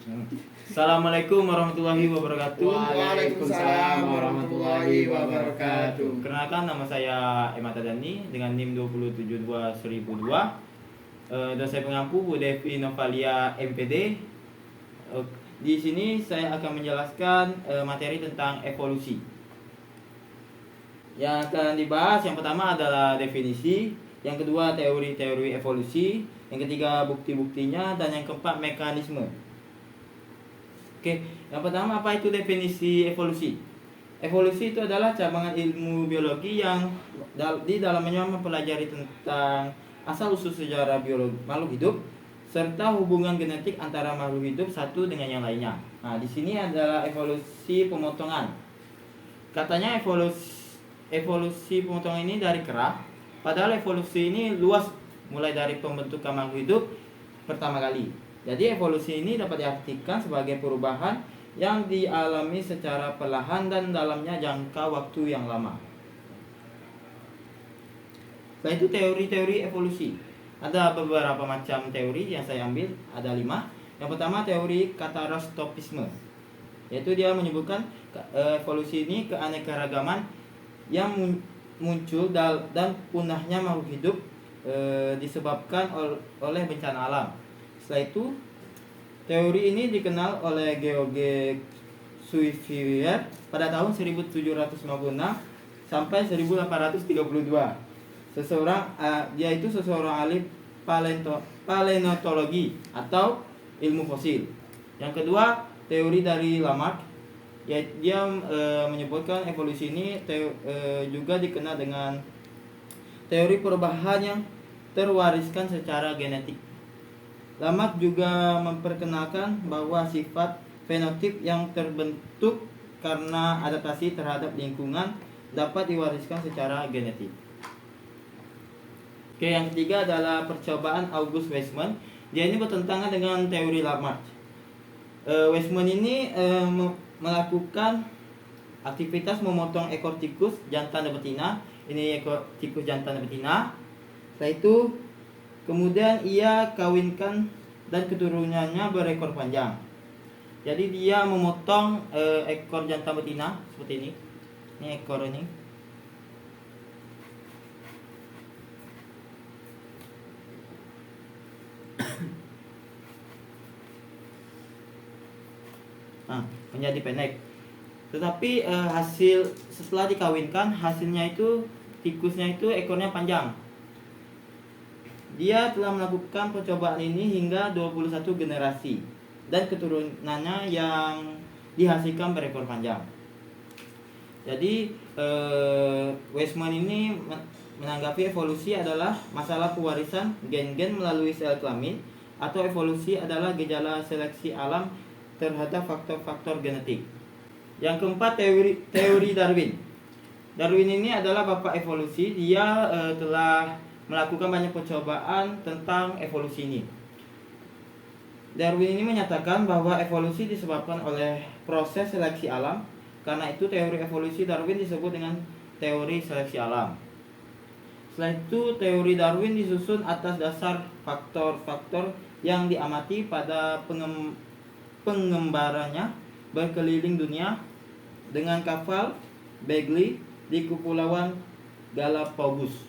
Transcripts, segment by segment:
Assalamualaikum warahmatullahi wabarakatuh. Waalaikumsalam warahmatullahi wabarakatuh. Perkenalkan, nama saya Emata Dani dengan NIM 2721002. Dosen pengampu Bu Devi Novalia MPD. Di sini saya akan menjelaskan materi tentang evolusi. Yang akan dibahas yang pertama adalah definisi, yang kedua teori-teori evolusi, yang ketiga bukti-buktinya, dan yang keempat mekanisme. Oke, yang pertama, apa itu definisi evolusi? Evolusi itu adalah cabangan ilmu biologi yang di dalamnya mempelajari tentang asal-usul sejarah biologi makhluk hidup serta hubungan genetik antara makhluk hidup satu dengan yang lainnya. Nah, di sini adalah evolusi pemotongan. Katanya evolusi pemotongan ini dari kera, padahal evolusi ini luas, mulai dari pembentukan makhluk hidup pertama kali. Jadi evolusi ini dapat diartikan sebagai perubahan yang dialami secara perlahan dan dalamnya jangka waktu yang lama. Setelah itu teori-teori evolusi. Ada beberapa macam teori yang saya ambil, ada 5. Yang pertama, teori katastrofisme, yaitu dia menyebutkan evolusi ini keanekaragaman yang muncul dan punahnya makhluk hidup disebabkan oleh bencana alam. Setelah itu, teori ini dikenal oleh George Cuvier pada tahun 1756 sampai 1832. Dia itu seseorang ahli paleontologi atau ilmu fosil. Yang kedua, teori dari Lamarck, yaitu dia menyebutkan evolusi ini juga dikenal dengan teori perubahan yang terwariskan secara genetik. Lamarck juga memperkenalkan bahwa sifat fenotip yang terbentuk karena adaptasi terhadap lingkungan dapat diwariskan secara genetik. Oke, yang ketiga adalah percobaan August Weismann. Dia ini bertentangan dengan teori Lamarck. Weismann ini melakukan aktivitas memotong ekor tikus jantan dan betina. Ini ekor tikus jantan dan betina. Setelah itu kemudian ia kawinkan dan keturunannya berekor panjang. Jadi dia memotong ekor jantan betina seperti ini. Ini ekor ini. Nah, menjadi pendek. Tetapi hasil setelah dikawinkan, hasilnya itu tikusnya itu ekornya panjang. Dia telah melakukan percobaan ini hingga 21 generasi dan keturunannya yang dihasilkan berekor panjang. Jadi Weismann ini menanggapi evolusi adalah masalah pewarisan gen-gen melalui sel kelamin, atau evolusi adalah gejala seleksi alam terhadap faktor-faktor genetik. Yang keempat, teori Darwin. Darwin ini adalah bapak evolusi. Dia telah melakukan banyak percobaan tentang evolusi ini. Darwin ini menyatakan bahwa evolusi disebabkan oleh proses seleksi alam. Karena itu teori evolusi Darwin disebut dengan teori seleksi alam. Setelah itu, teori Darwin disusun atas dasar faktor-faktor yang diamati pada pengembaranya berkeliling dunia dengan kapal Beagle di Kepulauan Galapagos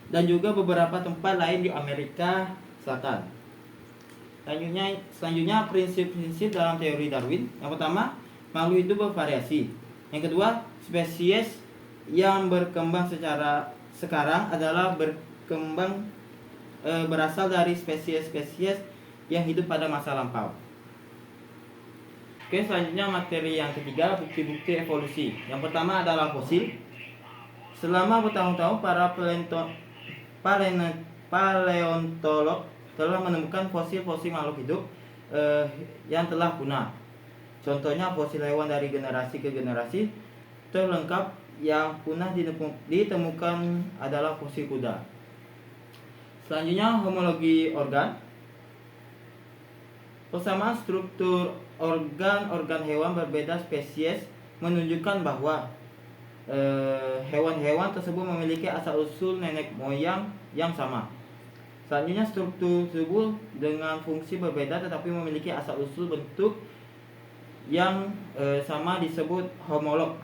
dan juga beberapa tempat lain di Amerika Selatan. Selanjutnya prinsip-prinsip dalam teori Darwin. Yang pertama, makhluk hidup bervariasi. Yang kedua, spesies yang berkembang sekarang adalah berasal dari spesies-spesies yang hidup pada masa lampau. Oke, selanjutnya materi yang ketiga, bukti-bukti evolusi. Yang pertama adalah fosil. Selama bertahun-tahun para paleontolog telah menemukan fosil-fosil makhluk hidup yang telah punah. Contohnya fosil hewan dari generasi ke generasi terlengkap yang punah ditemukan adalah fosil kuda. Selanjutnya, homologi organ. Persamaan struktur organ-organ hewan berbeda spesies menunjukkan bahwa hewan-hewan tersebut memiliki asal-usul nenek moyang yang sama. Selanjutnya struktur tubuh dengan fungsi berbeda tetapi memiliki asal-usul bentuk yang sama disebut homolog.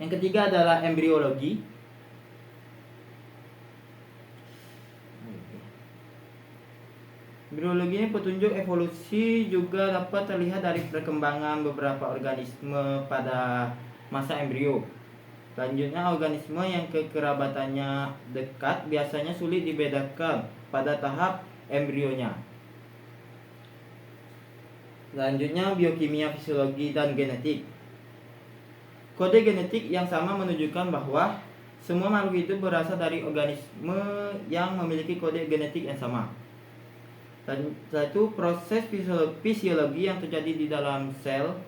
Yang ketiga adalah embriologi. Embriologi ini petunjuk evolusi juga dapat terlihat dari perkembangan beberapa organisme pada masa embrio. Selanjutnya, organisme yang kekerabatannya dekat biasanya sulit dibedakan pada tahap embrionya. Selanjutnya, biokimia, fisiologi, dan genetik. Kode genetik yang sama menunjukkan bahwa semua makhluk hidup berasal dari organisme yang memiliki kode genetik yang sama. Setelah itu, proses fisiologi yang terjadi di dalam sel.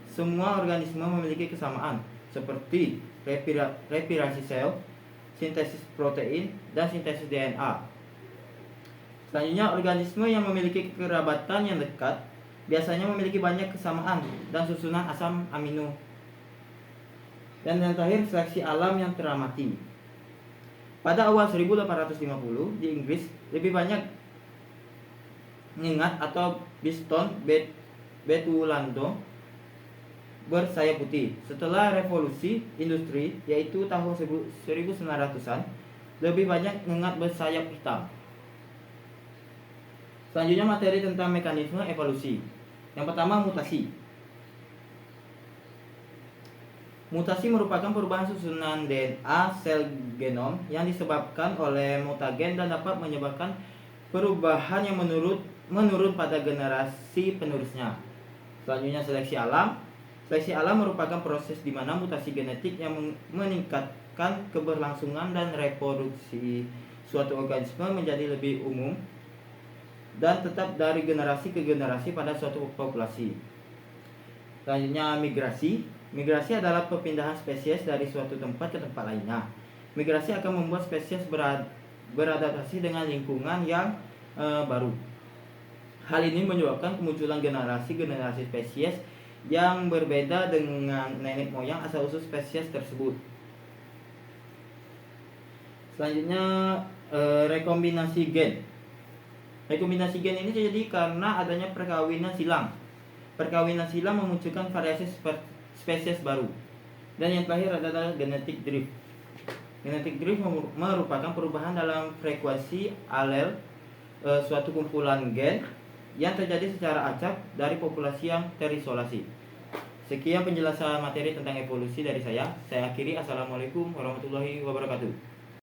Semua organisme memiliki kesamaan, seperti respirasi sel, sintesis protein, dan sintesis DNA. Selanjutnya, organisme yang memiliki kekerabatan yang dekat biasanya memiliki banyak kesamaan dan susunan asam amino. Dan yang terakhir, seleksi alam yang teramati. Pada awal 1850 di Inggris, lebih banyak ngengat atau biston betulando bersayap putih. Setelah revolusi industri, yaitu tahun 1900-an, lebih banyak ngengat bersayap hitam. Selanjutnya, materi tentang mekanisme evolusi. Yang pertama, mutasi. Mutasi merupakan perubahan susunan DNA sel genom yang disebabkan oleh mutagen dan dapat menyebabkan perubahan yang menurun pada generasi penerusnya. Selanjutnya, seleksi alam. Seleksi alam merupakan proses di mana mutasi genetik yang meningkatkan keberlangsungan dan reproduksi suatu organisme menjadi lebih umum dan tetap dari generasi ke generasi pada suatu populasi. Selanjutnya, migrasi. Migrasi adalah perpindahan spesies dari suatu tempat ke tempat lainnya. Migrasi akan membuat spesies beradaptasi dengan lingkungan yang baru. Hal ini menyebabkan kemunculan generasi-generasi spesies yang berbeda dengan nenek moyang asal-usul spesies tersebut. Selanjutnya, rekombinasi gen. Rekombinasi gen ini terjadi karena adanya perkawinan silang. Perkawinan silang memunculkan variasi spesies baru. Dan yang terakhir adalah genetic drift. Genetic drift merupakan perubahan dalam frekuensi alel suatu kumpulan gen yang terjadi secara acak dari populasi yang terisolasi. Sekian penjelasan materi tentang evolusi dari saya. Saya akhiri. Assalamualaikum warahmatullahi wabarakatuh.